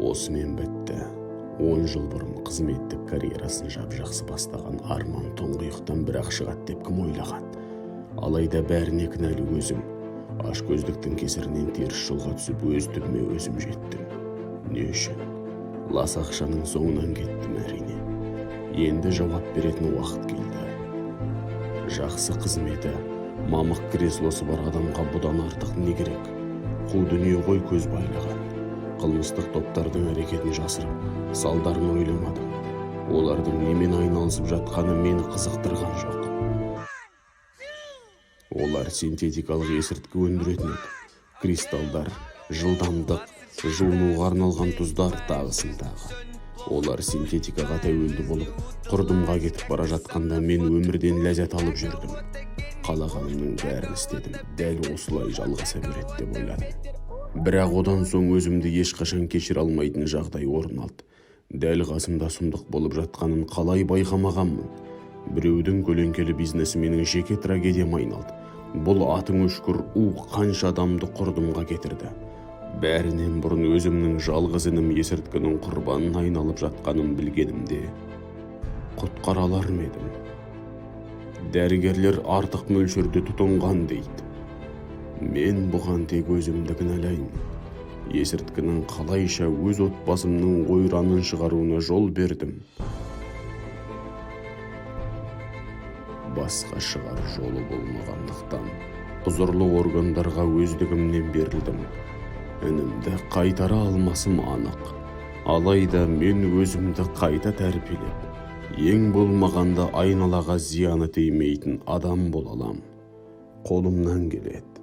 Осымен бітті. 10 жыл бұрын қызметтік карьерасын жақсы бастаған Арман тұңғиықтан бір-ақ шығады деп кім ойлаған. Алайда бәріне кінәлі өзім. Ашкөздіктің кесірінен теріс жолға түсіп өз түбіме өзім жеттім. Не үшін? Лас ақшаның соңынан кеттім әрине. Енді жауап беретін уақыт келді. Жақсы қызметі, мамық креслосы бар адамға бұдан артық не керек? Қу дүние ғой көз байлаған. Қылмыстық топтардың әрекетін жасырып, салдарын ойламадым. Олардың немен айналысып жатқаны мені қызықтырған жоқ. Олар синтетикалық есірткі өндіретін еді. Кристалдар, жылдамдық, жуынуға арналған тұздар тағысындағы. Олар синтетикаға тәуелді болып, құрдымға кетіп бара жатқанда мен өмірден ләззат алып жүрдім. Қалағанымның бәрін істедім, дәл осылай жалғаса береді деп ойладым. Бірақ одан соң өзімді ешқашан кешіре алмайтын жағдай орын алды. Дәл қасымда сұмдық болып жатқанын қалай байқамағанмын. Біреудің көлеңкелі бизнесі менің жеке трагедиям айналды. Бұл атың өшкір қанша адамды құрдымға кетірді. Бәрінен бұрын өзімнің жалғыз інім есірткінің құрбанын айналып жатқанын білгенімде құтқара алар ма едім? Дәрігерлер артық мөлшерде тұтынған дейді. Мен бұған тек өзімді кінәлаймын. Есірткінің қалайша өз отбасымның ойранын шығаруына жол бердім. Басқа шығар жолы болмағандықтан құзырлы органдарға өздігімнен берілдім. Інімді қайтара алмасым анық. Алайда мен өзімді қайта тәрбиелеп, ең болмағанда айналаға зияны тимейтін адам бола алам. Қолымнан келеді.